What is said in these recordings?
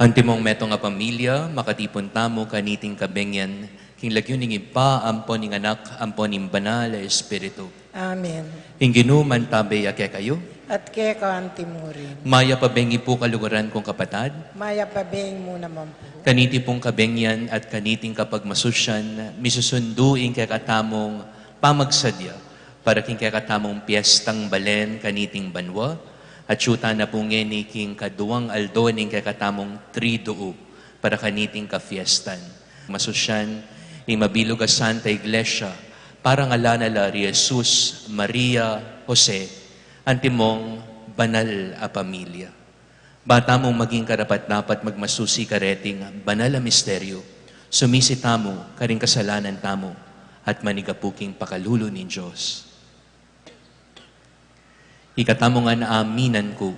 Antimong meto nga pamilya, makatipon tamo kaniting kabengyan, king lagyuning ipa, ampon ning anak, ampon ning banal na Espiritu. Amen. Inginu man tabay ake kayo, At kaya ka antimurin. maya pabengi po kalugaran kong kapatad, Maya pabeng mo naman po. kaniti pong kabengyan at kaniting kapagmasusyan, misusunduin kay katamong pamagsadya, para king kay katamong piyestang balen kaniting banwa, at syuta na pong ngeni king kaduang aldo ning kay katamong triduo, para kaniting kafiestan. Masusyan, ing mabilog a Santa Iglesia, para ngalanala Jesus, Maria, Jose, antimong banal a pamilya. Bata mong maging karapat-dapat magmasusi kareting banal a misteryo, sumisi tamo, karing kasalanan tamo, at manigapuking pakalulo ni Diyos. Ikatamo nga naaminan ko,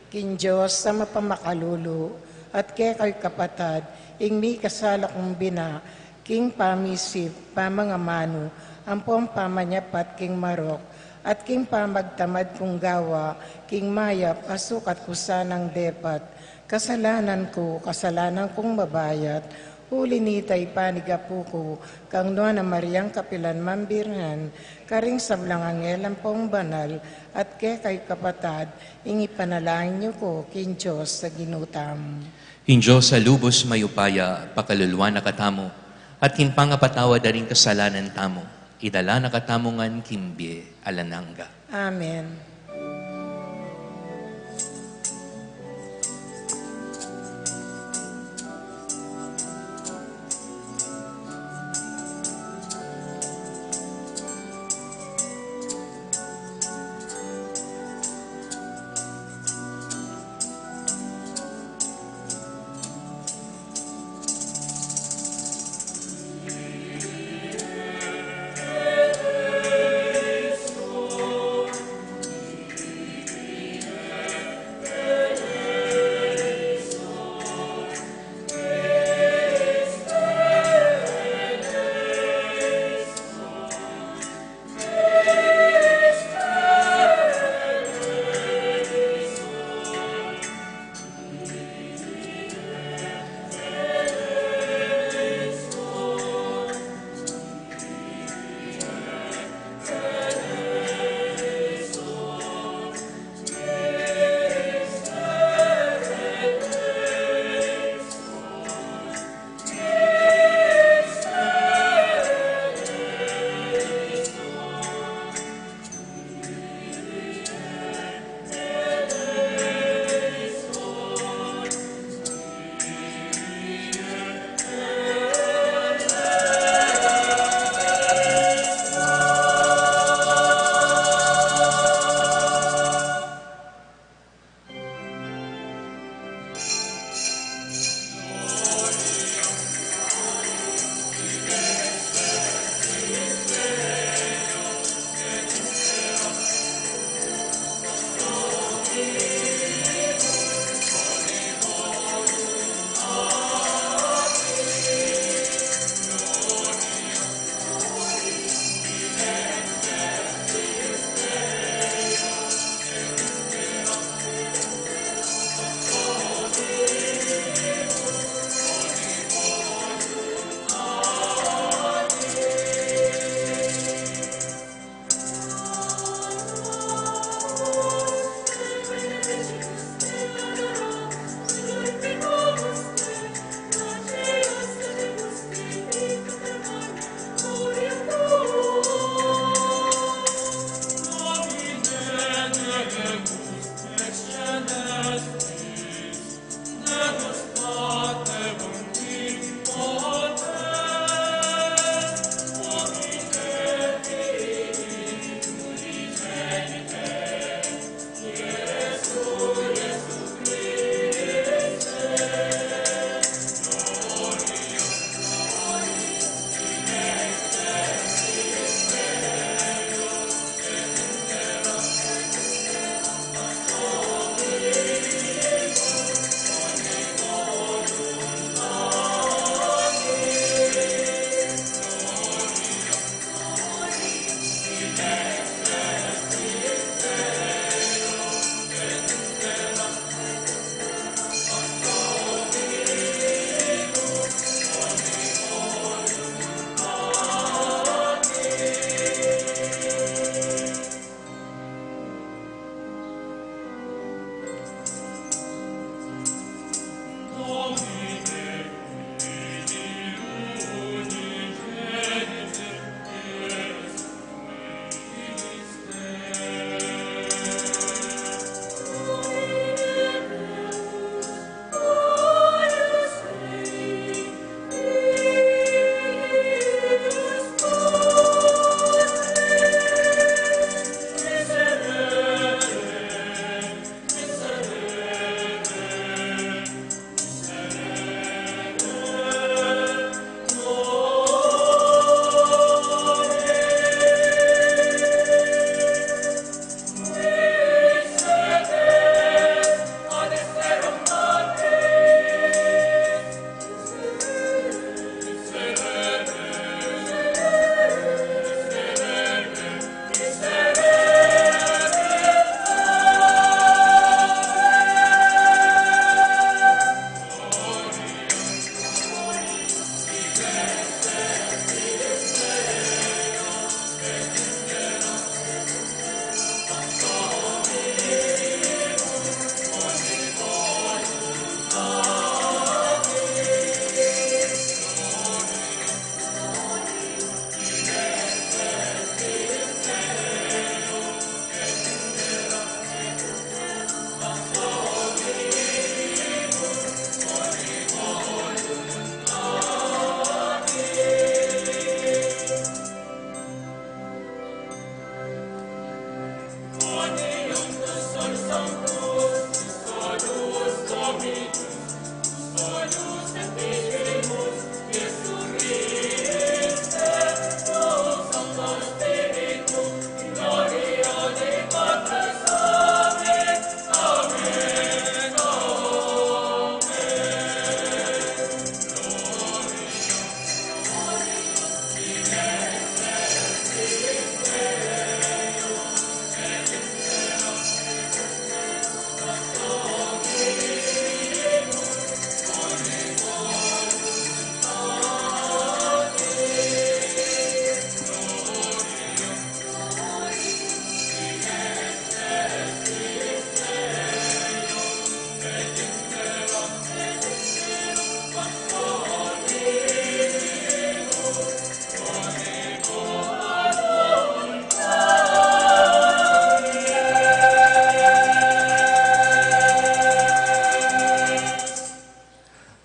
King Diyos sa mapamakalulo at kaya kay kapatad, ing mi kasala kong bina, king pamisip, pamangamano, ampong pamanyapat king marok, at king pamagtamad kong gawa, king maya, pasukat ko sanang depat, kasalanan kong mabayat, huli nitay panigapu ko, kang noa na Mariang Kapilan Mambirhan, karing sablang angelan pong banal, at kaya kay kapatad, ingi panalangin niyo ko, king Diyos sa ginutam. King Diyos sa lubos mayupaya, pakaluluwa na katamo, at kinpangapatawa daring kasalanan tamo, idala na katamongan kimbye alananga. Amen.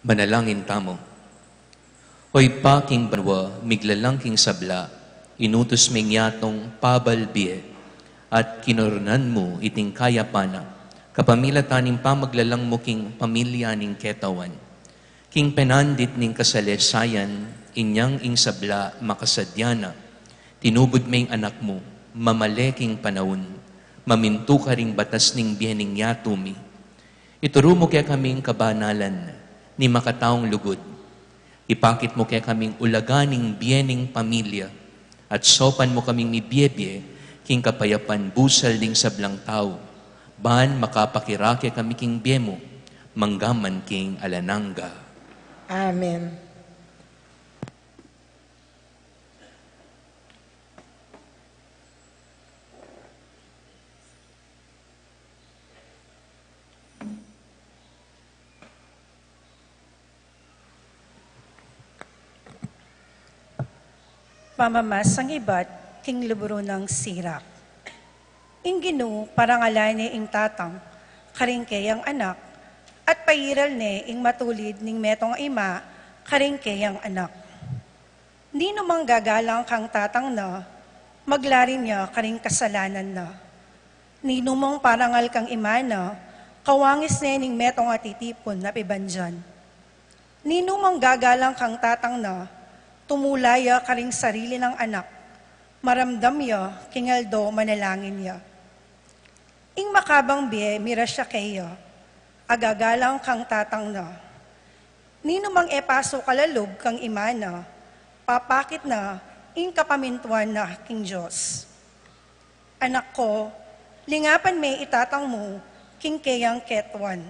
Manalangin tamo. Hoy pa king banwa, miglalang king sabla, inutos ming yatong pabalbie, at kinoronan mo iting kaya pana, kapamila taning pamaglalang mo king pamilya ning ketawan. King penandit ning kasalesayan, inyang ing sabla makasadyana, tinubod ming anak mo, mamaleking panahon, maminto ka ring batas ning biyening yatumi. Ituro mo kaya kaming kabanalan, ni makataong lugod. Ipakit mo kaya kaming ulaganing biyening pamilya, at sopan mo kaming mibiyebye, king kapayapan busal ding sablang tao, ban makapakirake kami king biyemo, manggaman king alananga. Amen. Pamamas ang iba't king libro ng sirak. Ing Ginoo parangalan ni ing tatang, karingkay ang anak, at pairal ni ing matulid ning metong ima, karingkay ang anak. Di numang gagalang kang tatang na, maglarin niya karing kasalanan na. Ni numang parangal kang ima na, kawangis ni ning metong atitipon na pibanjan. Ni numang gagalang kang tatang na, tumulaya karing sarili ng anak, maramdam ya, kingaldo manalangin ya. Ing makabang biye, mira siya kaya, agagalang kang tatang na. Ninumang epaso kalalog kang imana, papakit na, ing kapamintuan na king Diyos. Anak ko, lingapan may itatang mo, king kayang ketwan.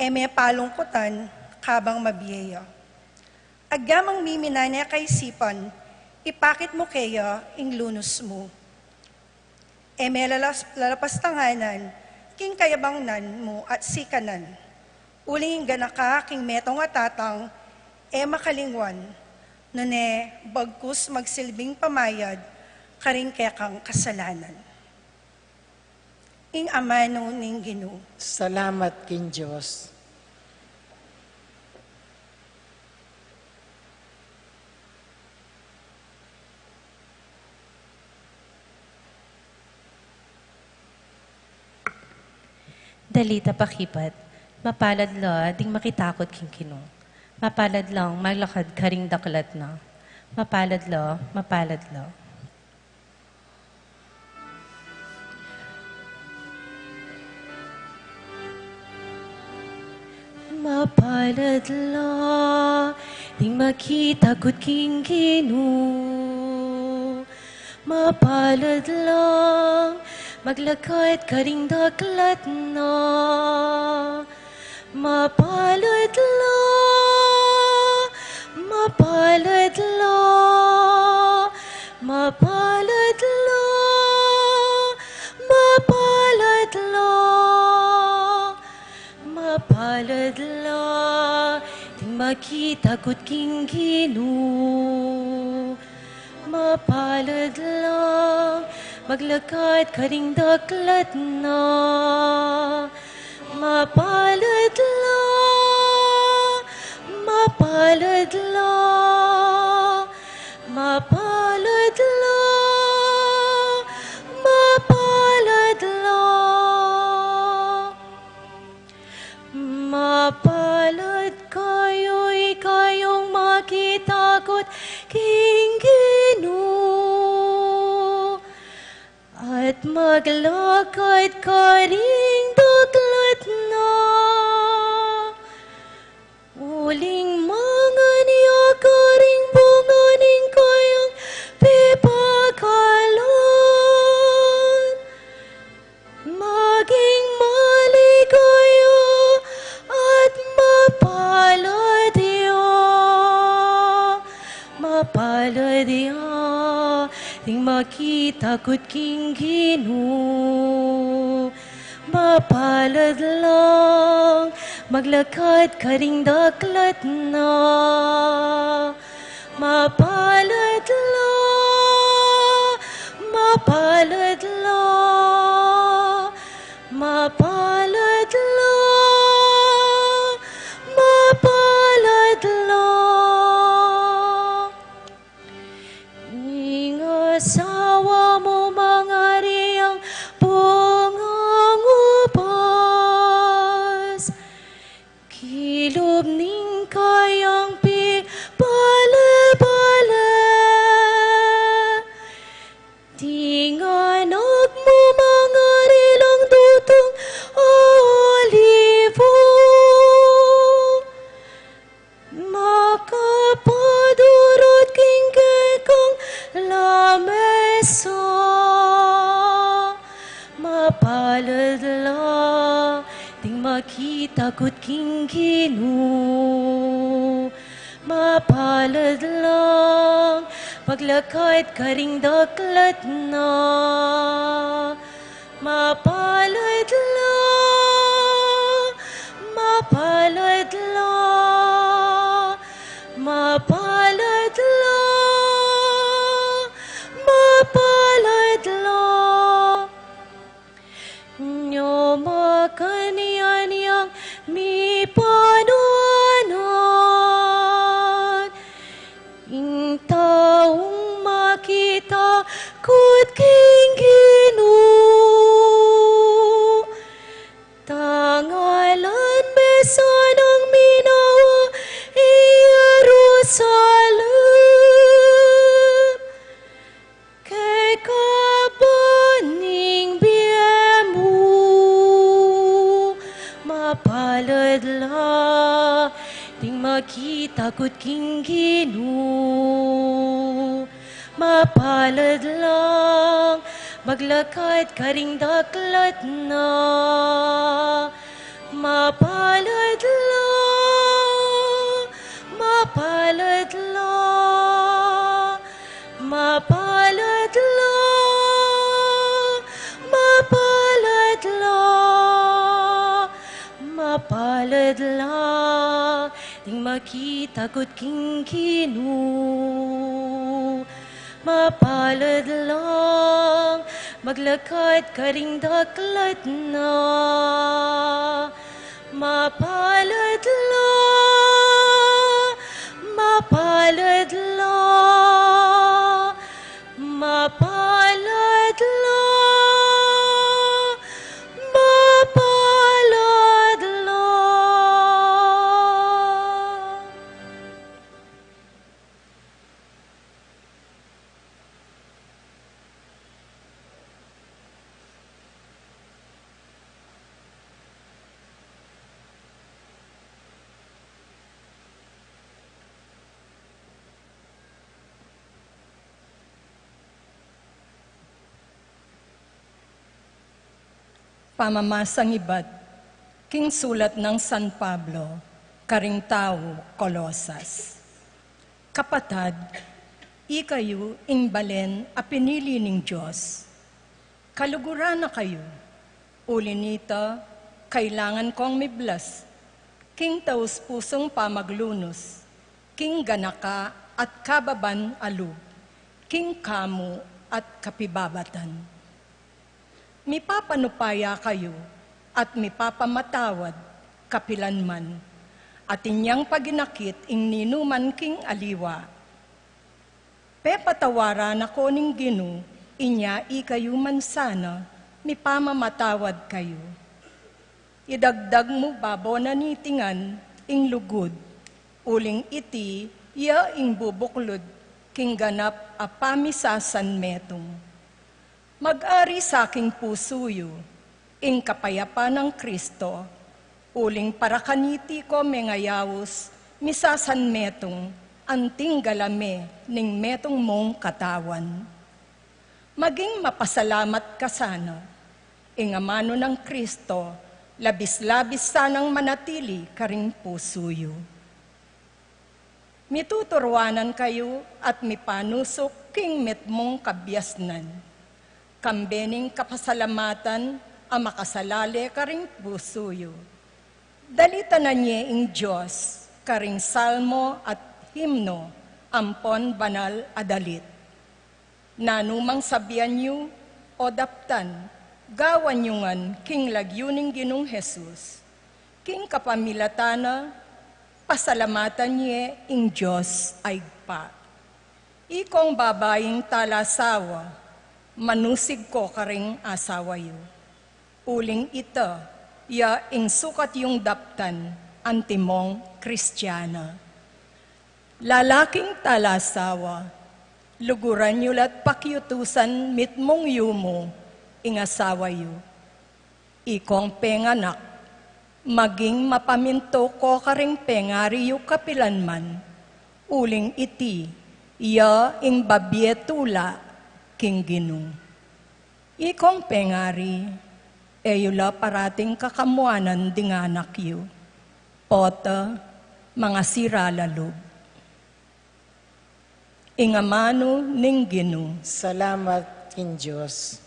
May palungkutan, kabang mabiyeya. Agamang miminanya kay sipan, ipakit mo kaya ing lunos mo. May lalapastanganan, king kayabangnan mo at sikanan. Uling ganaka king metong atatang, makalingwan, nune bagkus magsilbing pamayad, karing kekang kasalanan. Ing amano ning Ginoo. Salamat king Diyos. Dalita pakipat, mapalad la, ding makitakot king Ginoo. Mapalad lang, maglakad karing daklat na. Mapalad la, mapalad la. Mapalad la, ding makitakot king Ginoo. Mapalad lang, maglakad karing daklat na. Mapalad la, mapalad la, mapalad la, mapalad la, mapalad la, di makitakot king Ginoo. Mapalad lang, maglakad karing daklat na. Mapalad la, mapalad la, mapalad la, mapalad la. Mapalad kayo'y kayong makitakot king Ginoo. At maglakad karing daklat na. Uling mga niya karing bunganing kayang pipakalan. Maging maligaya at mapalad iya. Mapalad iya, ding makitakot king Ginoo. Mapalad lang, maglakad karing daklat na. Mapalad la, mapalad la, mapalad la, mapalad makitakot king Ginoo. Mapalad lang, paglakad ka ring daklat na. Mapalad lang, mapalad lang, mapalad lang, mapalad lang. Nyo makaniyan yang mi panuanan, in taong makita kut king Ginoo. Tangalan besan ang minawa Jerusalem, kay kabaning biyemu. Mapalad la, ting makita kut king Ginoo. Mapalad lang, maglakad ka ring daklat na. Mapalad lang, mapalad lang, mapalad lang, mapalad lang, mapalad lang, ting makita kut king Ginoo. Mapalad lang, maglakad ka ring daklat na. Mapalad lang, mapalad lang, mapalad lang, mapalad lang. Pamamasang ibad, king sulat ng San Pablo, karing tao, Colosas. Kapatad, ikayo ing balen a pinili ning Diyos. Kaluguran na kayo, uli nito, kailangan kong miblas, king taus pusong pamaglunos, king ganaka at kababan alug, king kamu at kapibabatan. Mipapanupaya kayo at mipapamatawad kapilanman at inyang paginakit ing ninuman king aliwa. Pepatawaran ako ning Ginoo, inya ikayo man sana, mipamamatawad kayo. Idagdag mo babo na nitingan ing lugod, uling iti ya ing bubuklod king ganap a pamisasan metong. Mag-ari sa aking pusuyo, ing kapayapa ng Kristo, uling para kaniti ko mengayawos, misasan metong, anting galame, ning metong mong katawan. Maging mapasalamat ka sana, ing amano ng Kristo, labis-labis sanang manatili karing pusuyo. Mituturwanan kayo at mipanusok king metmong kabyasnan. Kambening kapasalamatan ang makasalali karing pusuyo. Dalita na niya ing Diyos, karing salmo at himno, ampon banal adalit. Nanumang sabihan niyo o daptan, gawan niyungan king lagyuning Ginong Jesus. King kapamilatana, pasalamatan niya ing Diyos ay pa. Ikong babaeng talasawa, manusig ko karing asawayo. Uling ito, ya ing sukat yung daptan, antimong Kristiyana. Lalaking talasawa, luguran nyo lat pakyutusan mitmong yumo, ing asawayo. Ikong penganak, maging mapaminto ko karing pengariyo kapilanman, uling iti, ya ing babietula, king Ginoo. Ikong pengari, Eyula parating kakamuanan dinganak yu. Pota, mga siralalub. Ingamano ning Ginoo. Salamat kin Diyos.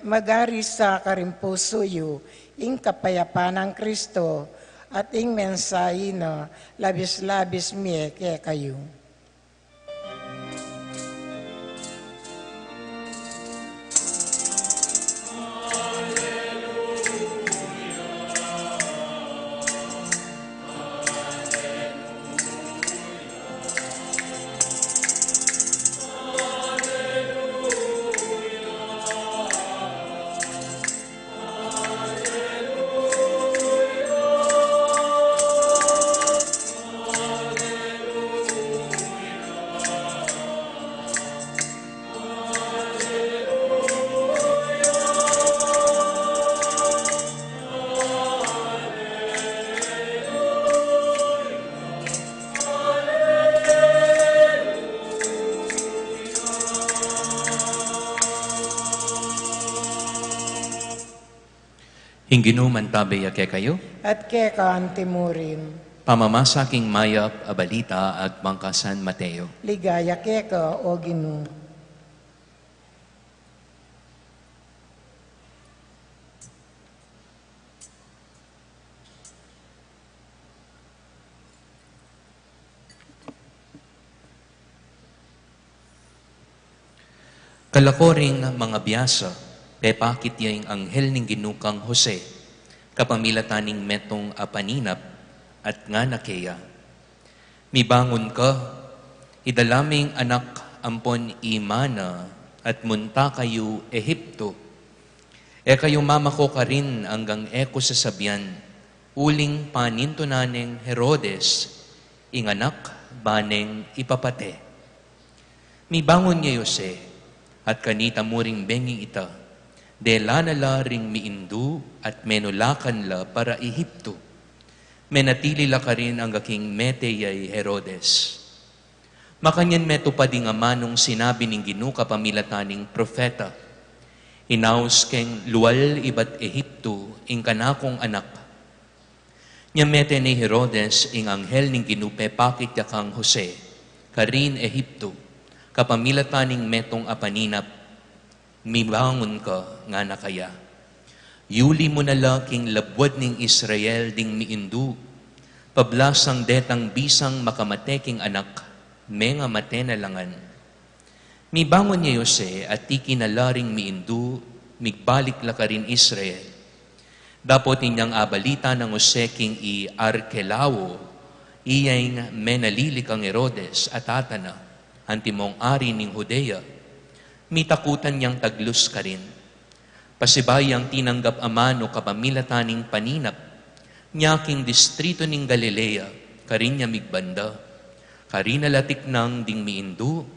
Magari sa karimpuso yu, ing kapayapaan ng Kristo, at ing mensahe na labis-labis miye kaya kayo. Hinginu mantabaya ke kayo, At kaya ka antimurim, pamamasaking mayap a balita at Bangkasan Mateo. ligaya kaya ka o Ginoo. Kalakoring mga biyasa, pepakit yung anghel ning ginukang Jose, kapamilataning metong apaninap at nga nakeya. Mibangon ka, idalaming anak ampon imana at munta kayo Ehipto. E kayo mamako ka rin hanggang eko sa sabyan, uling paninto naneng Herodes, inganak baneng ipapate. Mibangon niya Jose, at kanita mo ring benging ita, de lanala ring miindu at menulakan la para Ehipto. Menatili la ka rin ang aking meteyay Herodes. Makanyan meto pa di nga manong sinabi ning ginuka pamilataning profeta. Hinaus keng luwal ibat Ehipto ing kanakong anak. Nya mete ni Herodes ing anghel ning ginupe pakit yakang Jose, karin Ehipto, kapamilataning metong apaninap, mibangon ka nga nakaya. Yuli mo na laking labwad ning Israel ding miindu, pablasang detang bisang makamateking anak, may nga mate na langan. Mibangon niya Jose at tiki na laring miindu, migbalik la ka rin Israel. Dapot ninyang abalita ng Jose king i Arkelao, iyang menalilik ang Herodes at atana, antimong ari ning Judea, mitakutan niyang taglus ka rin. Pasibayang tinanggap amano kapamilataning paninap, niyaking distrito ning Galilea, karin niya migbanda, karina latik nang ding miindu,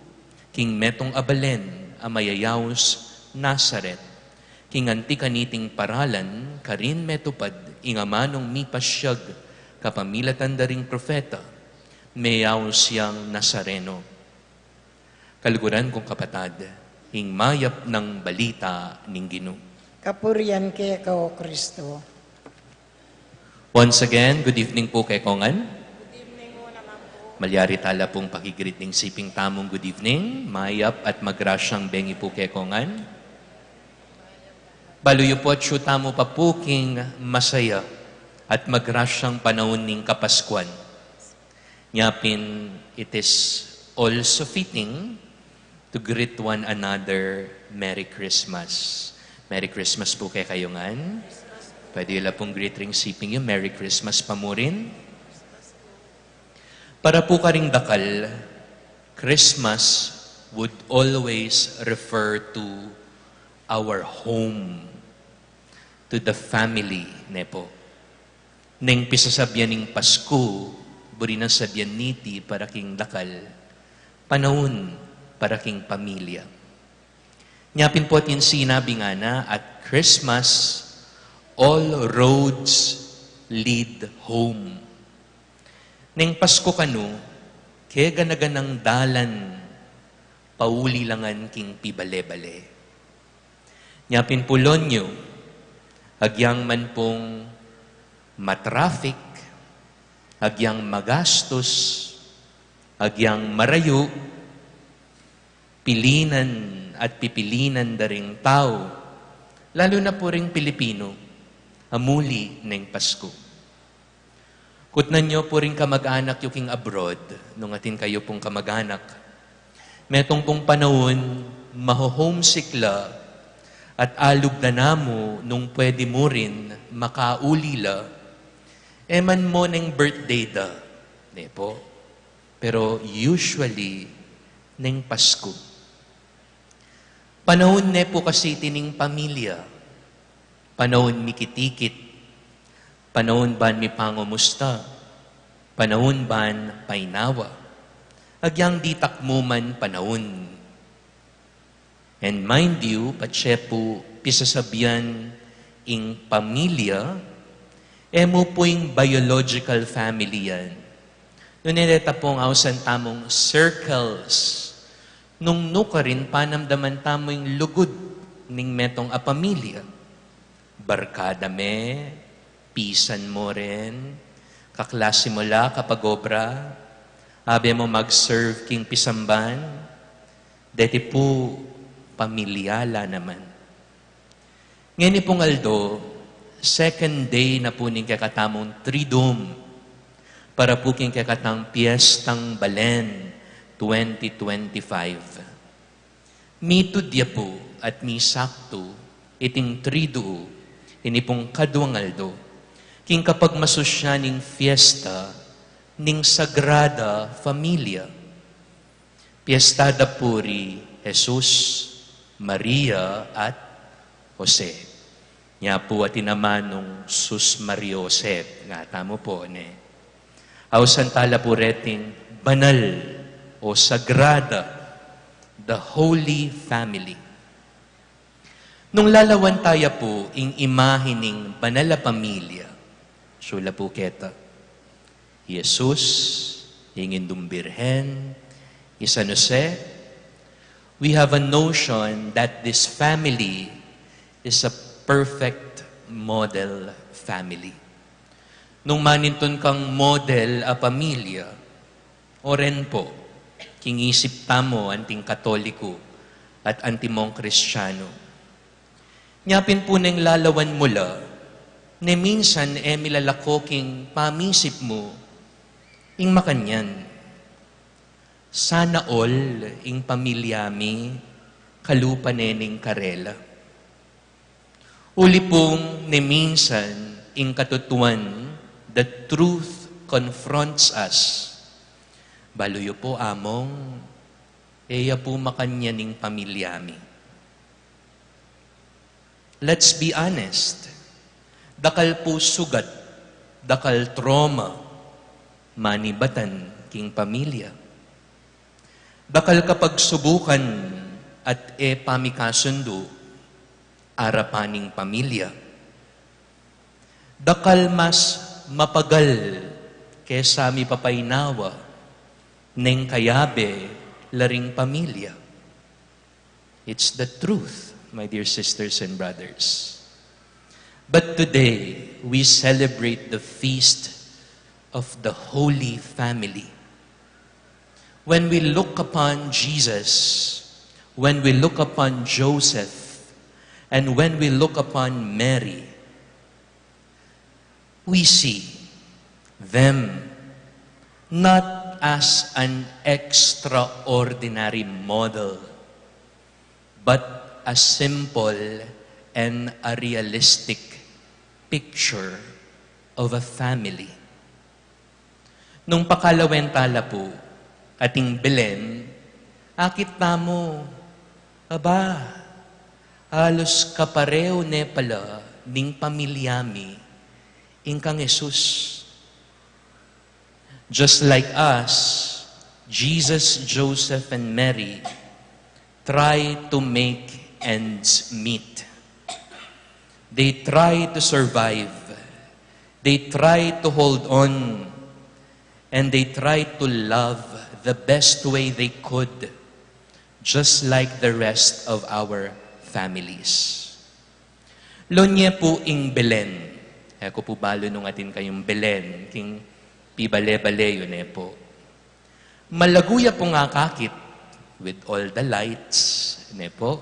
king metong abalen, amayayaws, Nazaret, king antikaniting paralan, karin metupad, ingamanong mipasyag, kapamilatan daring profeta, mayaws siyang Nazareno. Kaluguran kong kapatad, hingmayap ng balita ning Ginoo. Kapurian kaya ka o Kristo. Once again, good evening po kay Kongan. Malyari tala pong pakigrit ning siping tamong good evening. Mayap at magrasyang bengi po kay Kongan. Baluyo po at syuta mo pa po king masaya. at magrasyang panahon ning Kapaskuan. Nyapin, it is also fitting to greet one another Merry Christmas. Merry Christmas po kay kayo ngan. Pwede yun pong greeting siping yung Merry Christmas pa mo rin. Para po karing dakal, Christmas would always refer to our home, to the family, nepo. Neng pisasabyan ning Pasko, buri ng sabyan niti para king dakal, panahon para king pamilya. Nyapin po atin sinabi nga na, at Christmas, all roads lead home. Neng Pasko kanu, kaya ganaganang dalan, pauli langan king pibale-bale. Nyapin pulon nyo, agyang man pong matraffic, agyang magastos, agyang marayo, pilinan at pipilinan da ring tao, lalo na po ring Pilipino, amuli ng Pasko. Kutnan nyo po rin kamag-anak yung king abroad, nung atin kayo pong kamag-anak. Metong pong panahon, maho-homesick la, at alug na namo nung pwede mo rin makauli la, eman mo ng birthday da, ne po. Pero usually, ng Pasko. Panahon ne po kasi tining pamilya, panahon mikitikit, panahon ban mi pangumusta, panahon ban painawa, agyang di takmuman panahon. And mind you, patse po pisasabihan ing pamilya, emo po yung biological family yan. Noon nileta pong ausan tamong circles, nung nuka rin panamdaman tamo yung lugod ning metong a pamilya. Barkada me, pisan mo rin, kaklase mo la kapag obra, abe mo mag-serve king pisamban, deti po pamilyala naman. Ngayon pong Aldo, second day na po ning kakatamong Triduum para po king kakatang Piestang Balen 2025. Mito dia po at mi sakto iting Triduum ini pong kaduang Aldo king kapag masusya ning fiesta ning Sagrada Familia. Piestada puri Jesus, Maria at Jose. Nya po at naman nung Sus Maria Jose. Nga tamo po, ne. Ausan tala po reting banal o sagrada, the Holy Family. Nung lalawan tayo po, ing imahe ning banal na pamilya, sula po keta, Jesus, ing Birhen, San Jose, we have a notion that this family is a perfect model family. Nung maninton kang model a pamilya, o ren po, kingisip tamo anting Katoliko at antimong Kristiyano. Nyapin po nang lalawan mula, ne minsan milalako king pamisip mo, ing makanyan. Sana all ing pamilyami kalupa nening karela. Uli pong ne minsan ing katutuan, the truth confronts us. Baluyo po among, eya po makanyaning pamilyami. Let's be honest. Dakal po sugat, dakal trauma, manibatan king pamilya. Dakal kapag subukan at pamikasundo, arapaning pamilya. Dakal mas mapagal kesa mi papainawa, neng kayabe laring pamilya. It's the truth, my dear sisters and brothers. But today, we celebrate the feast of the Holy Family. When we look upon Jesus, when we look upon Joseph, and when we look upon Mary, we see them not as an extraordinary model, but a simple and a realistic picture of a family. Nung pakalawentala po, ating Belen, akit tamo, aba, halos kapareo ne pala ning pamilyami, ingkang Jesus. Just like us, Jesus, Joseph, and Mary try to make ends meet. They try to survive. They try to hold on. And they try to love the best way they could, just like the rest of our families. Lonye po ing Belen. Ako po balo nung atin kayong Belen, king pibale-bale yun po. Malaguya po nga kakit with all the lights, po.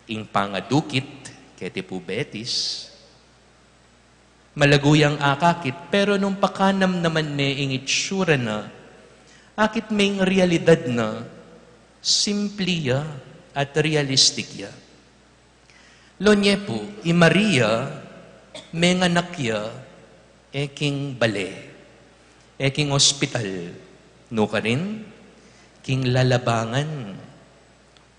Ing pangadukit, kete po betis. Malaguyang akakit, pero nung pakanam naman ing itsura na, akit may realidad na, simply ya at realistic ya. Lonye po, Maria, may anak ya, king bale. King ospital, no ka rin, king lalabangan,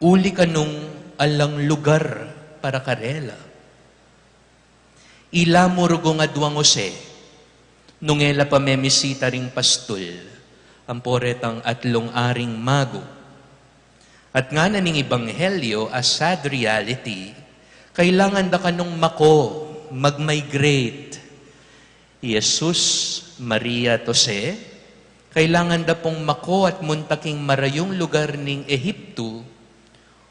uli ka nung alang lugar para karela. Ila murugo nga duwang Jose, nung ela pa memisita ring pastol, ang poretang atlong aring mago. At nga na ning Ebanghelyo, a sad reality, kailangan da ka nung mako, mag-migrate. Jesus, Maria at Jose, kailangan da pong mako at muntaking marayong lugar ning Ehipto,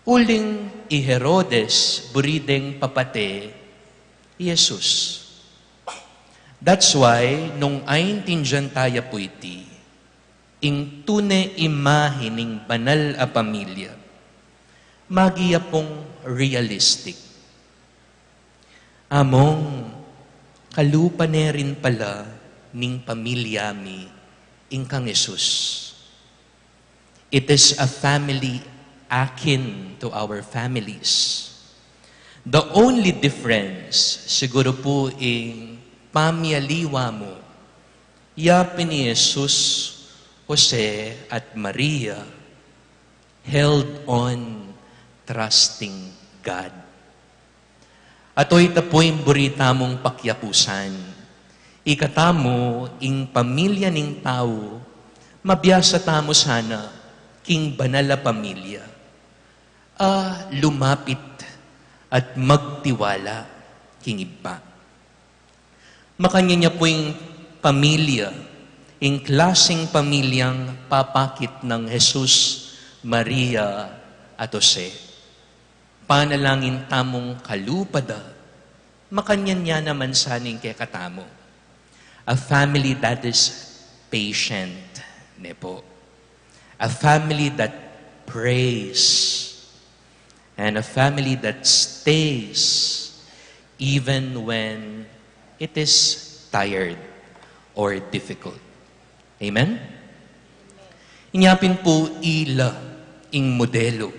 uling i Herodes, burideng papate, Jesus. That's why, nung aintindihan tayo po iti, ing tune imahe ning banal a pamilya, magiya pong realistic. Among, kalupa rin pala ning pamilyami ingkang Jesus. It is a family akin to our families. The only difference, siguro po ing pamiyaliwa mo, yapin ni Jesus, Jose at Maria, held on trusting God. Ato'y tapo'y burita mong pakyapusan. Ikatamo, ing pamilya ning tao, mabiyasa tamo sana, king banala pamilya. Lumapit at magtiwala, king iba. Makanya niya po yung pamilya, ing klaseng pamilyang papakit ng Jesus, Maria at Jose. Panalangin tamong kalupada, makanya niya naman saning kay katamo. A family that is patient, nepo. A family that prays. And a family that stays even when it is tired or difficult. Amen? Inyapin po ila ing modelo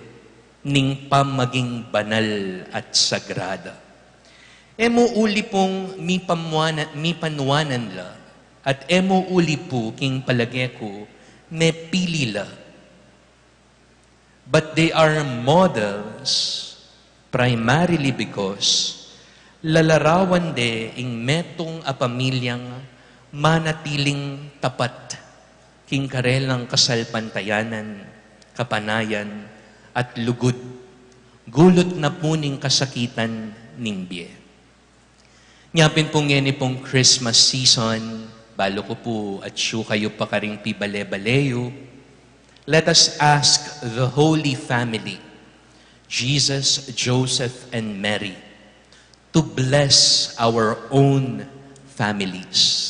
ning pamaging banal at sagrada. Emo uli pong mi panwanan la at emo uli po king palagay ko ne pili la. But they are models primarily because lalarawan de ing metong a pamilyang manatiling tapat king karelang kasalpantayanan, kapanayan, at lugod. Gulot na po ning kasakitan ning biye. Nyapin pong yan pong Christmas season, balo ko po at siyo kayo pa karing pibale-baleyo. Let us ask the Holy Family, Jesus, Joseph, and Mary, to bless our own families.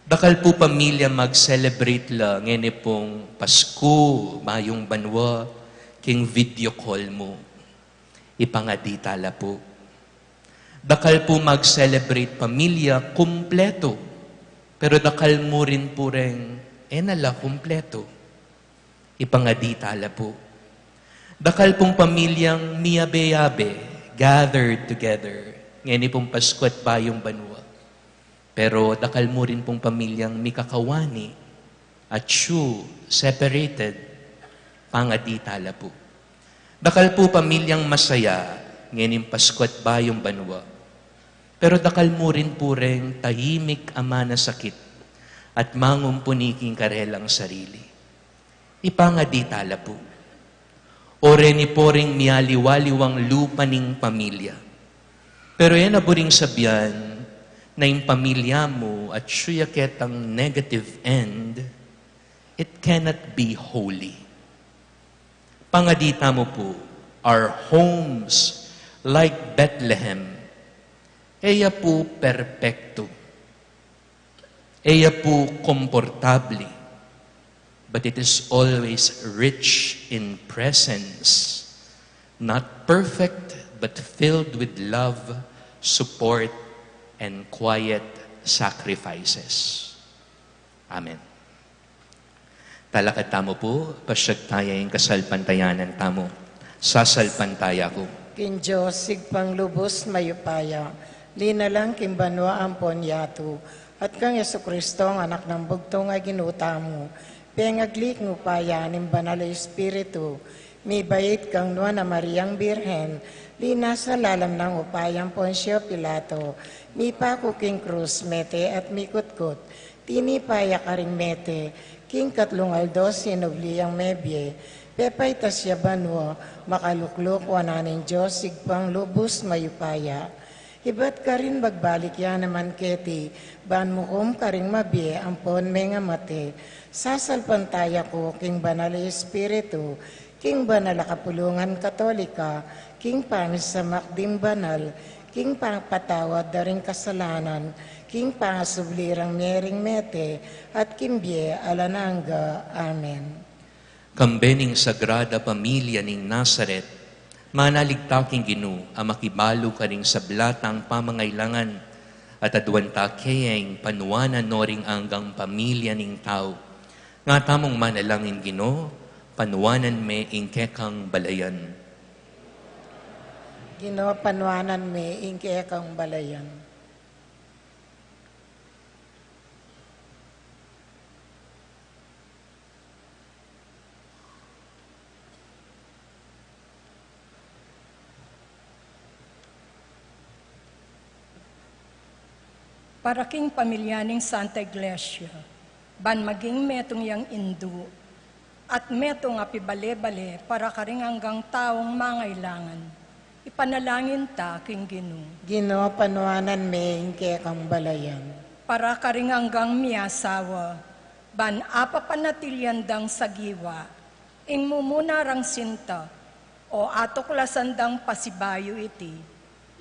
Bakal po pamilya mag-celebrate la ngayon pong Pasko, Mayong Banwa, king video call mo. Ipangaditala po. Dakal po mag-celebrate pamilya kumpleto. Pero dakal mo rin po rin, nala kumpleto. Ipangaditala po. Dakal pong pamilyang miyabe-yabe, gathered together. Ngayon pong Pasko at Bayong Banwa. Pero dakal mo rin pong pamilyang mikakawani at separated, pangaditala po. Dakal po pamilyang masaya, ngayon Pasko at Bayong Banwa. Pero dakal mo rin po rin tahimik ama na sakit at mangumpuniking karelang sarili. Ipangaditala po. Ore ni poring miyaliwaliwang lupa ning pamilya. Pero yan aburing sabihan na yung pamilya mo at suyaketang negative end, it cannot be holy. Pangadita mo po, our homes like Bethlehem, eya po perpekto. Eya po komportable. But it is always rich in presence. Not perfect, but filled with love, support, and quiet sacrifices. Amen. Talakad tamo po, pasyag tayo yung kasalpantayanan tamo. Sasalpantaya ko. Kin Diyos, sigpang lubos mayupaya, linalang kimbanwa ang ponyato, at kang Yesu Kristo, ang anak ng bugtong ay ginuta mo, pengaglik ngupaya ng banal Espiritu, may bait kang nua na Mariang Birhen, lina sa lalam ng upayang Poncio Pilato, mi pakuking krus mete at mikutkot, tinipaya karing mete, king katlong aldos sinubliyang mebye, pepay tasya banwa, makaluklok wananin Diyos, sigpang lubos mayupaya. Iba't ka rin magbalik yan naman keti, ban mukom ka rin mabie, ampon may nga mate, sasalpantaya ko, king banal Espiritu, king banal kapulungan katolika, king pamis sa makdim banal, king pangpatawad daring kasalanan, king pangasublirang mering mete, at kimbye alananga. Amen. Kambening Sagrada Pamilya ning Nazaret, manaligtaking Ginu, ang makibalo ka ring sa blatang pamangailangan, at adwanta kayeng panuwanan noring anggang pamilya ning tao. Nga tamong manalangin Gino, panuwanan me ingkekang balayan. Ginoo panwanan me, ingke kang balayan. Para king pamilyaning Santa Iglesia, ban maging metong yang indu, at metong apibale-bale para karing hanggang taong mangailangan. Ipanalangin ta king Ginoo. Ginoo panwanan me, ingke kang balayan. Para karing hanggang miasawa, ban apapanatilyan sagiwa, ing mumunarang sinta, o atuklasandang pasibayo iti,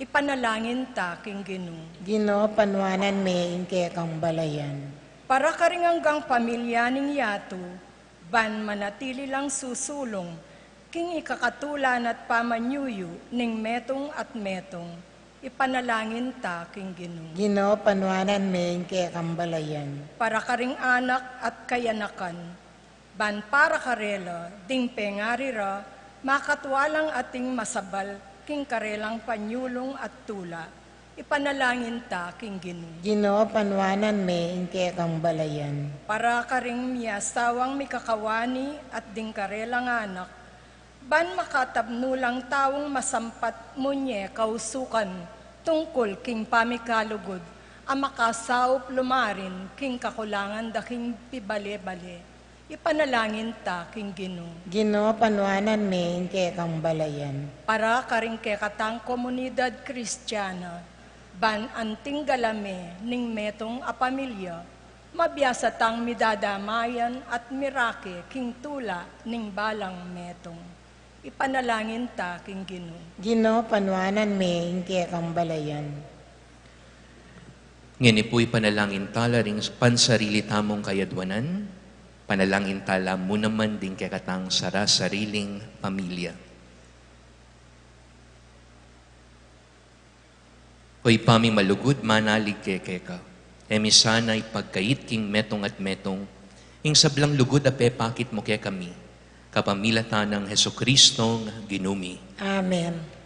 ipanalangin ta king Ginoo. Ginoo panwanan me, ingke kang balayan. Para karing hanggang pamilya ning yato, ban manatili lang susulong, king ikakatulan at pamanyuyo ning metong at metong, ipanalangin ta king Ginoo. Ginoo panwanan me, ingke kang balayan. Para karing anak at kayanakan, ban para karela, ding pengarira, makatwalang ating masabal, king karelang panyulong at tula, ipanalangin ta king Ginoo. Ginoo panwanan me, ingke kang balayan. Para karing miyasawang mikakawani at ding karelang anak, ban makatabnulang tawong masampat munye kausukan, tungkol king pamikalugod, ang makasaup lumarin, king kakulangan daking pibale-bale, ipanalangin ta king Ginoo. Ginoo panwanan me, ingke kang balayan. Para karing kekatang komunidad Kristiyana, ban anting galame ning metong apamilya, mabiyasa tang midadamayan at mirake king tula ning balang metong. Ipanalangin ta king Ginoo. Ginoo panwanan me, ingke kang balayan. Ngini po'y panalangin tala ring pansarili tamong kayadwanan, panalangin tala mo naman din kekatang sariling pamilya. Hoy paming malugod manalig keka. Emi sana'y pagkait king metong at metong, ing sablang lugod a pepakit mo kaya kami, kapamilatan ng Heso Kristong ginumi. Amen.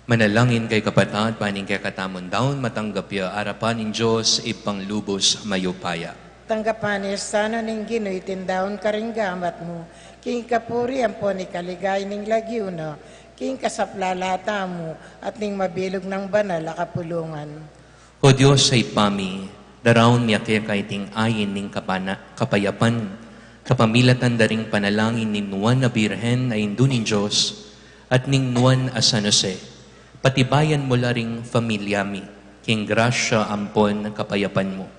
Manalangin kay kapatad, paning kay katamon daon, matanggap ya, arapan in Diyos, ipang lubos mayupaya. Tanggapanis sana ning Ginoy tindaon karinggamat mo, king kapuri ang po ni kaligay ning lagyo na, king kasaplalata mo, at ning mabilog ng banal a kapulungan. O Diyos ay pami, daraon niya kaya kaiting ayin ning kapayapan, kapamilatan daring panalangin ning nuwan na birhen ay indunin Diyos, at ning nuwan a San Jose. Patibayan mo laring familyami, king grasya ampon kapayapan mo.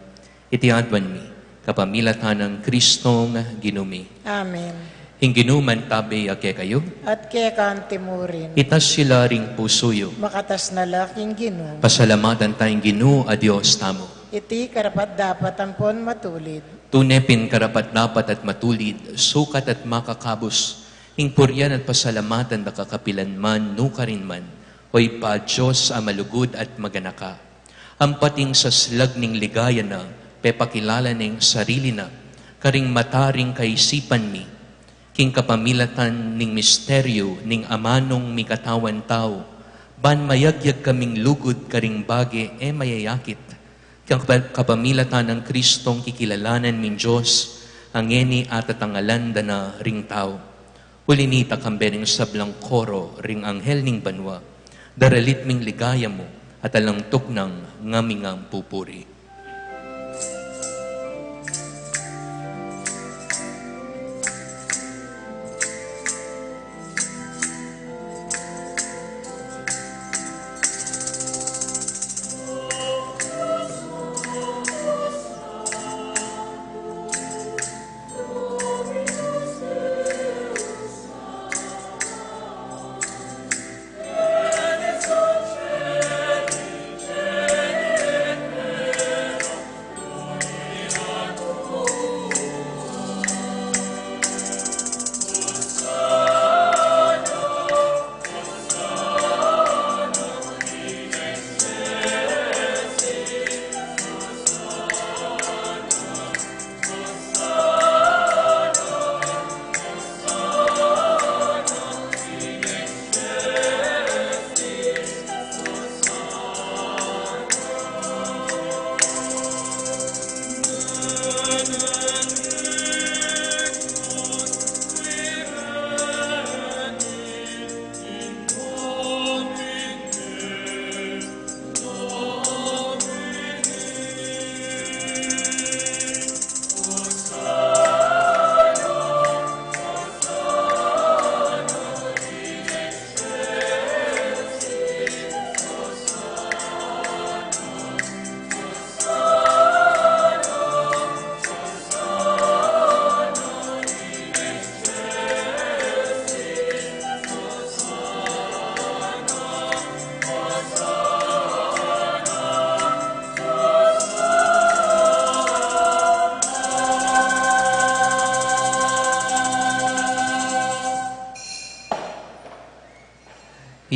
Itiadwan mi, kapamilatan ng Kristong ginumi. Amen. Hinginuman tabi ake kayo, At kaya kantimurin, itas sila ring pusuyo. makatas na laking Gino, Pasalamatan tayong Ginoo a Diyos tamo. iti karapat dapat ampon matulid. Tunepin karapat dapat at matulid, sukat at makakabos, hingpuryan at pasalamatan na kakapilan man, nukarin man, hoy pa Diyos a malugod at maganaka. Ampating sa slag ning ligaya na, pepakilala ning sarili na, karing mataring kaisipan mi, king kapamilatan ning misteryo ning amanong mikatawan tao, ban mayagyag kaming lugod karing bage mayayakit, kang kapamilatan ng Kristong kikilalanan min Diyos, ang eni at atangalan na ring tao. Ulinita kambening sablang koro ring anghel ning banwa, daralit ming ligaya mo at alangtok ng ngamingang pupuri.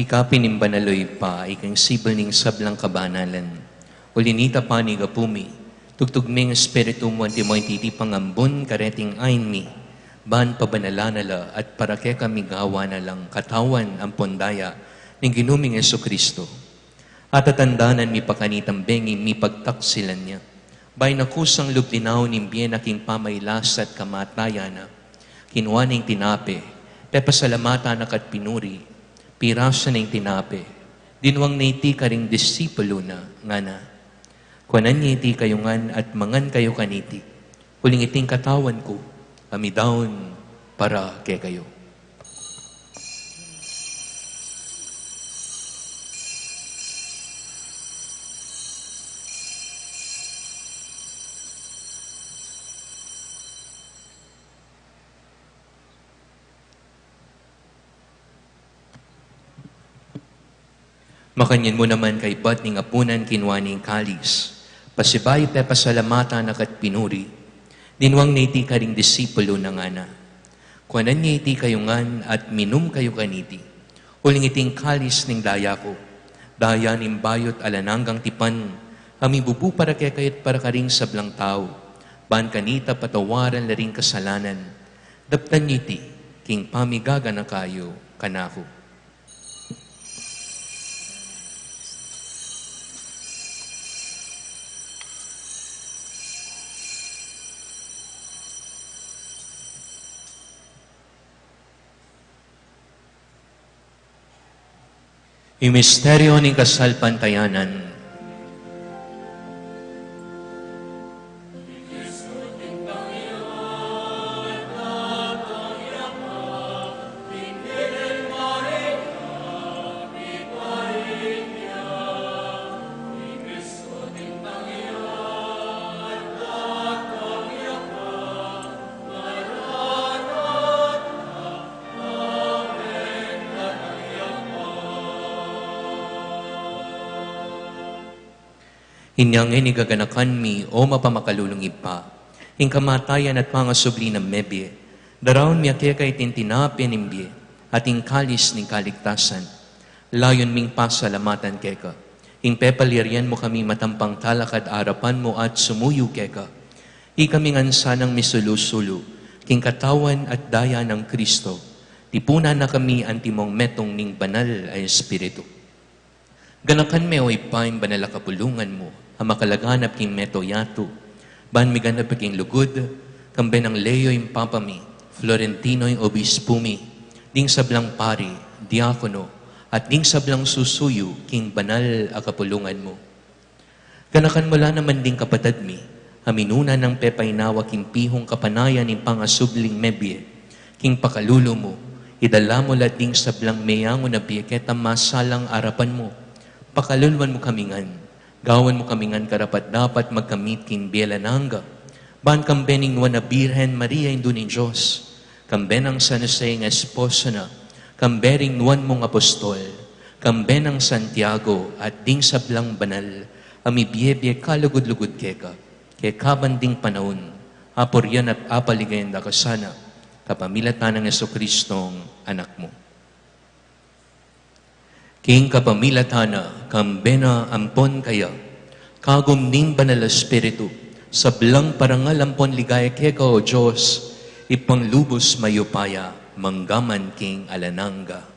Ika pinimbanaloy pa, ikang sibol ning sablang kabanalan. Ulinita pa ni gapumi, tugtugming espiritu mo anti mo intiti pangambon kareting ain mi. Ban pabanala at para kay kami gawa na lang katawan ang pondaya ni ginuming Kristo. At atandanan mi pakanitang bengi mi pagtaksilan niya. Bay nakusang lubdinaw ni bien aking pamaylas at kamatayan na. Kinuha ning tinape, pepasalamata na kat pinuri, pirasa ning tinape. Dinwang naiti ka ring disipulo na, nga na. Kuanan niya iti kayungan at mangan kayo kaniti. Huling iting katawan ko, kami daon para kay kayo. Makanyan mo naman kay bat ning apunan kinwaning kalis. Pasibay pe pasalamata na kat pinuri. Dinwang na iti karing disipulo na nga na. Kuanan niya iti kayungan at minum kayo kaniti. Huling iting kalis ning daya ko. Daya ning bayot alananggang tipan. Kami bubu para kay kayat para karing sablang tao. Ban kanita patawaran na ring kasalanan. Daptan niti, king pamigaga na kayo kanako. Yung misteryo ng kasalpantayanan. Inyang inigaganakan mi o mapamakalulungib pa. Ing kamatayan at pangasubli ng mebye. Daraon mi akeka itintinapin imbye at ing kalis ning kaligtasan. Layon ming pasalamatan keka. Ing pepalirian mo kami matampang talakad arapan mo at sumuyo keka. Ikaming ansanang misulu-sulu. King katawan at daya ng Kristo. Tipunan na kami antimong metong ning banal ay Espiritu. Ganakan me o ipaim banal kapulungan mo, ang makalaganap king meto yato, ban mi ganap king lugod, kambe ng Leo yung papami, Florentino yung obispo mi, ding sablang pari, diakono, at ding sablang susuyo king banal a kapulungan mo. Ganakan mo lang naman ding kapatad mi, aminuna ng pepaynawa king pihong kapanayan ng pangasubling mebye, king pakalulo mo, idala mo lating sablang meyango na biyeketa masalang arapan mo, pakalulwan mo kamingan, gawan mo kamingan karapat dapat magkamit king bielananga. Ban kambening wana Birhen Maria indunin Diyos, kambenang San Jose ng esposo na, kambering nuwan mong apostol, kambenang Santiago at ding sablang banal, ami biyebye kalugod-lugod keka, kay kabanding panahon, apuryan at apaligayan da kasana, kapamilatan ng Jesucristong anak mo. King kapamilatana, kambena ampon kaya, kagum ning banal espiritu, sablang parangal ampon ligaya keka o Diyos, ipanglubos mayupaya, manggaman king alananga.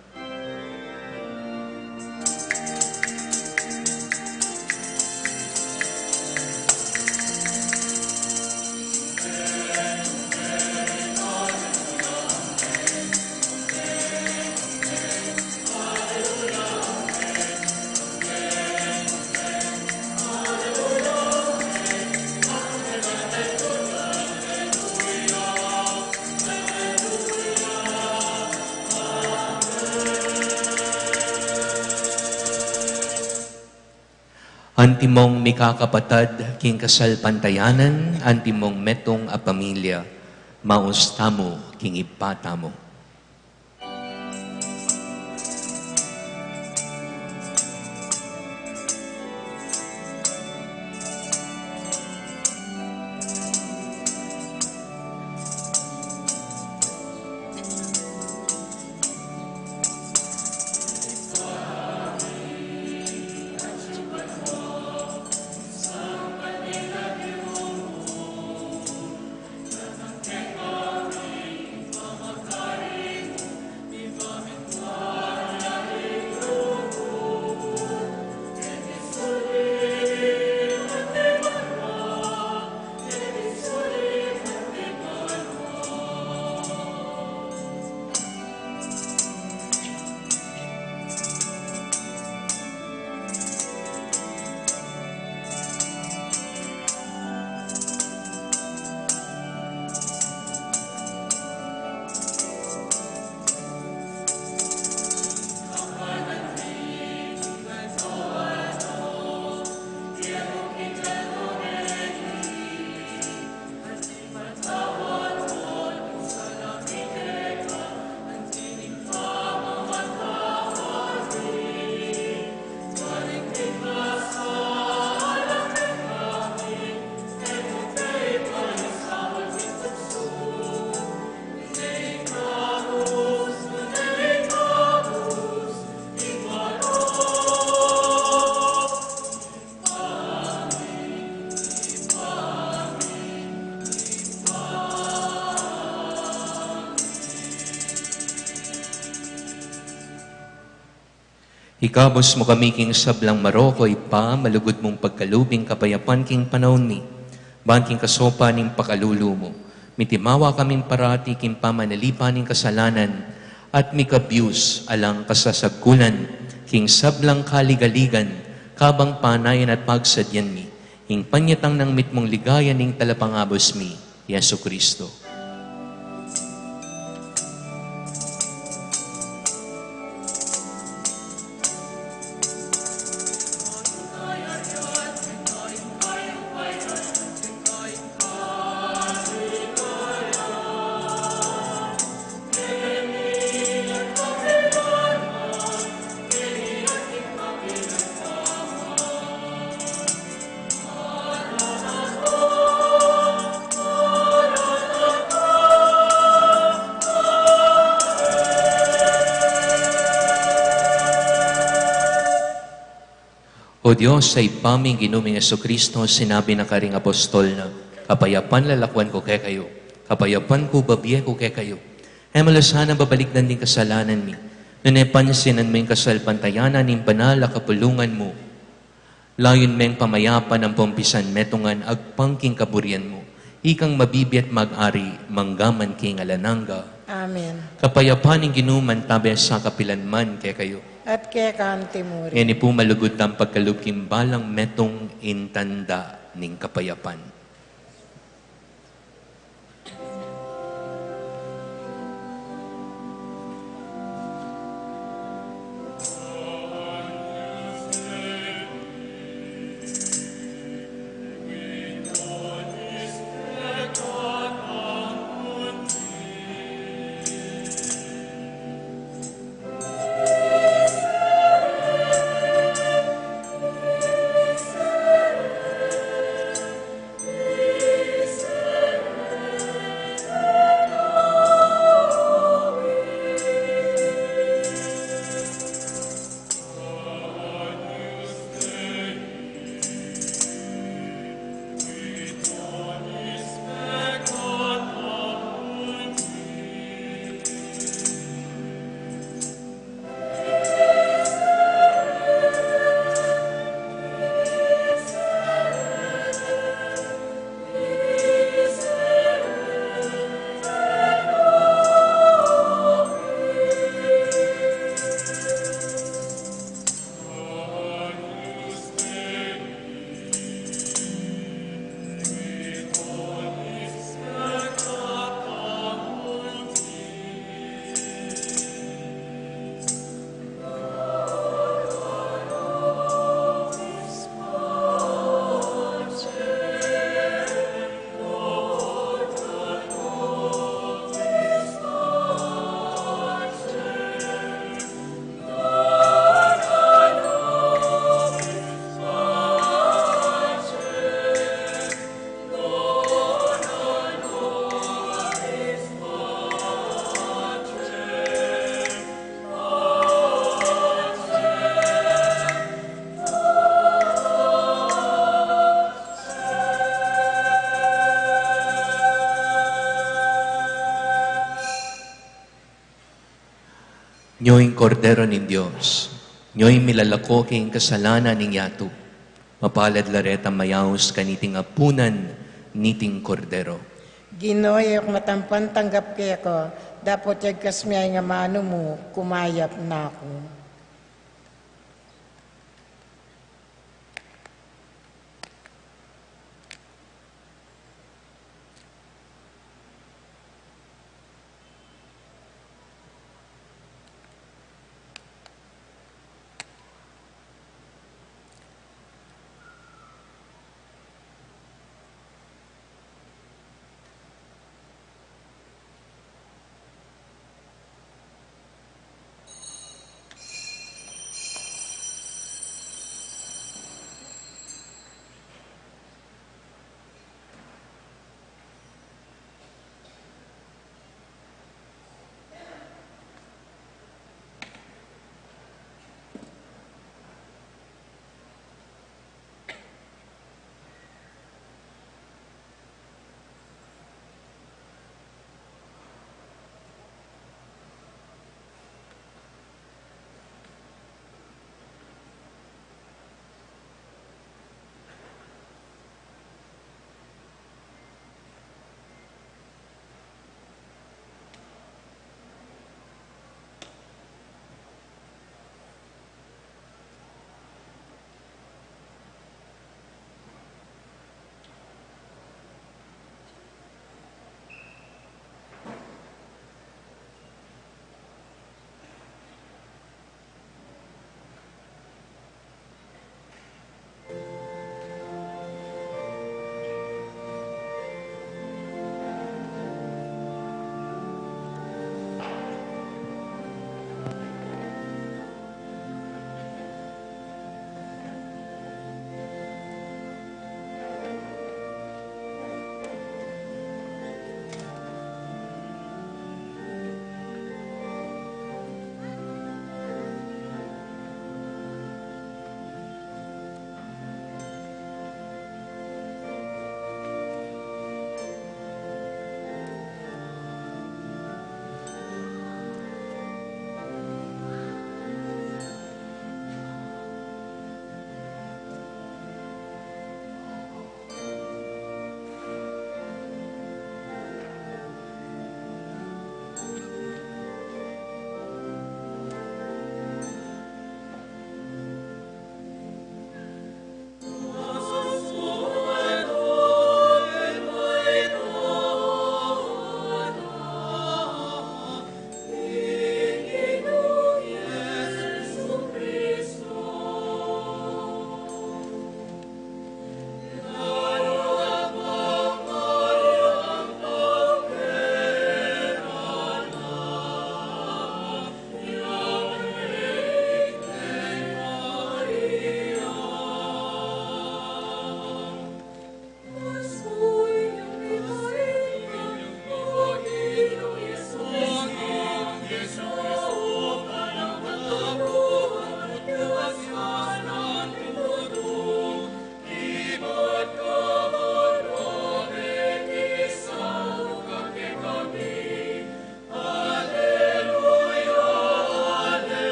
Antimong mikakapatad, king kasal pantayanan, antimong metong a pamilya, maustamo, king ipatamo. Ikabos mo kami king sablang Maroko, ipa, malugod mong pagkalubing kapayapan king panahon ni, bangking kasopa ning pakalulu mo. Mitimawa kaming parati king pamanalipan ning kasalanan, at mikabiyus alang kasasagkulan, king sablang kaligaligan, kabang panayan at pagsadyan mi, ing panyatang ng mitmong ligayan ning talapangabos mi, Yesu Kristo. O Diyos, sa ipaming ginuming Kristo, sinabi na karing apostol na, kapayapan lalakwan ko kay kayo, kapayapan ko babiye ko kay kayo. E malasana babalikdan din kasalanan mi, nanepansinan mo yung kasalpantayanan ng panala kapulungan mo. Layon meng pamayapan ang pompisan metungan agpangking kaburian mo, ikang mabibi at mag-ari, manggaman king alananga. Amen. Kapayapan ng ginuman tabi sa kapilanman kay kayo. At kaya kantimuri. Ngani po malugod ang pagkalupking balang metong intanda ning kapayapan. Nyo'y kordero ng Diyos, nyo'y milalako king kasalanan ng yato, mapalad lareta mayaos kaniting apunan, niting kordero. Ginoy ak matampan tanggap kaya ko, dapat yung kasmiyay nga mano mo, kumayap na ako.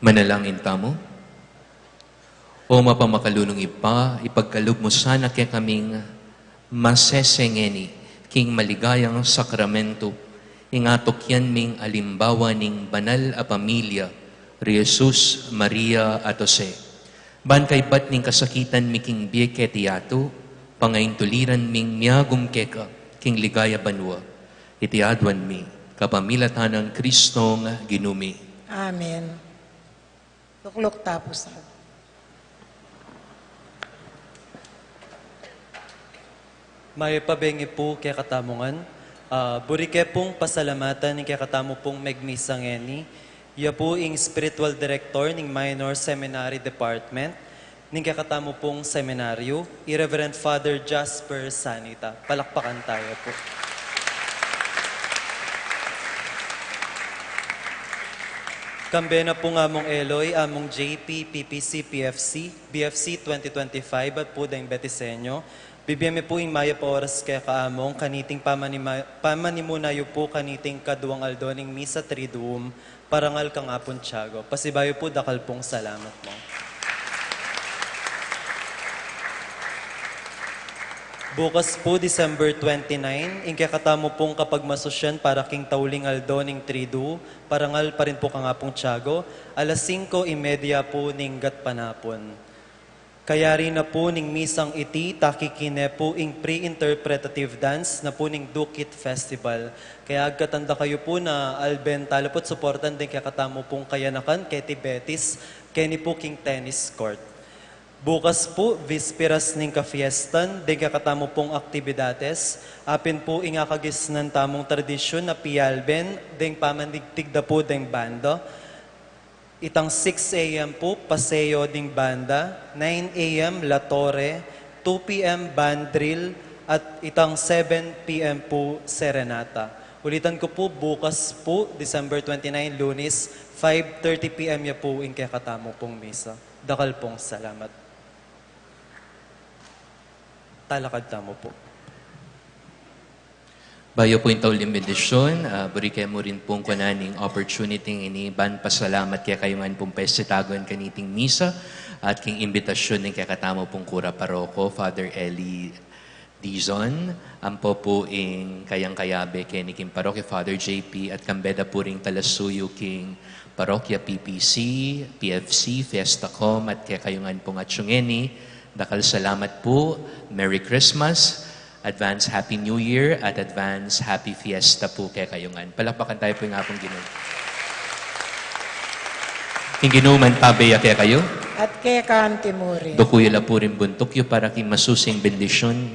Manalangin tamo. O mapamakalunong ipa, ipagkalog mo sana kaya kaming masesengeni, king maligayang sakramento, ingatok yan ming alimbawa ning banal a pamilya, Jesus, Maria at Jose. Ban kay bat ning kasakitan mi king bieke tiyato, pangaintuliran ming miyagum keka, king ligaya banwa. Itiadwan mi, kapamilatan ng Kristong ginumi. Amen. Tuklok tapos na. May pabengi po kaya katamungan. Burike pong pasalamatan ng kaya katamo pong megmisangeni. Iya po ing spiritual director ng Minor Seminary Department. Ng kaya katamo pong seminaryo, Reverend Father Jasper Sanita. Palakpakan tayo po. Kambe na po nga mong Eloy, among JP, PPC, PFC, BFC 2025 at po dahing Betisenyo. Bibiyame po yung maya pa oras kaya kaamong kaniting pamanimunayo po kaniting kaduang aldoning misa triduum parangal kang apon tiyago. Pasibayo po dakal pong salamat mo. Bukas po, December 29, ingkakatamo pong kapag masosyan para king tauling aldoning tridu, parangal pa rin po kang apong tiyago, alas 5:30 po ning gat panapon. Kaya rin na po ning misang iti, takikine po ing pre-interpretative dance na po ning Dukit Festival. Kaya agkatanda kayo po na Alben talapot supportan din kaya katamo pong kayanakan, kay Tibetis, kay ni po king tennis court. Bukas po, Visperas ning kafiestan, din kaya katamo pong aktibidades. Apin po ingakagisnan tamong tradisyon na pialben, din pamandigtigda po ding banda. Itang 6 a.m. po, paseo ding banda, 9 a.m. La Torre, 2 p.m. band drill, at itang 7 p.m. po serenata. Ulitan ko po, bukas po, December 29, Lunes, 5:30 p.m. ya po in kaya katamo pong misa. Dakal pong salamat. Talakad tamo po. Bayo po yung tauling bendisyon, burikay mo rin pong kunaning opportunity ini ban pasalamat kaya kayo nga pong pesitagon kaniting misa at king imbitasyon ng kakatamo pong kura paroko, Father Eli Dizon, ampo po ing kayang kayabe kay ni king parokya Father JP at kambeda po ring talasuyo king parokya PPC, PFC, Fiesta.com at kaya kayo nga pong atsyungeni. Dakal salamat po, Merry Christmas, Advance Happy New Year at Advance Happy Fiesta po kay kayungan. Palakpakan tayo po yung apong Ginoo. King Ginoo man pabeya kaya kayo. At kaya kaantimuri. Dokuyo la po rin buntok yo para king masusing bendisyon.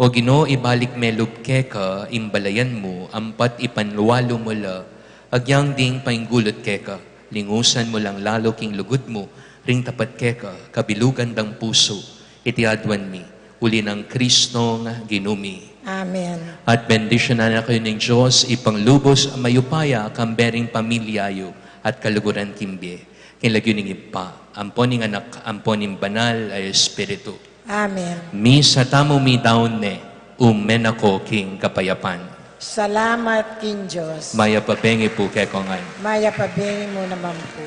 O Ginoo ibalik melub keka, imbalayan mo, ampat ipanluwalo mo la, agyang ding painggulot keka, lingusan mo lang lalo king lugod mo, ring tapat keka, kabilugan dang puso, itiadwan mi. Uli ng Kristong ginumi. Amen. At bendisyon na kayo ng Diyos, ipanglubos mayupaya kambering pamilyayo at kaluguran kimbye. Kinlagyo ning ipa, amponing anak, amponing banal ay Espiritu. Amen. Mi sa tamo mi daon ne, umen ako king kapayapan. Salamat, King Diyos. Maya papengi po kay kongan. Maya pabengi mo naman po.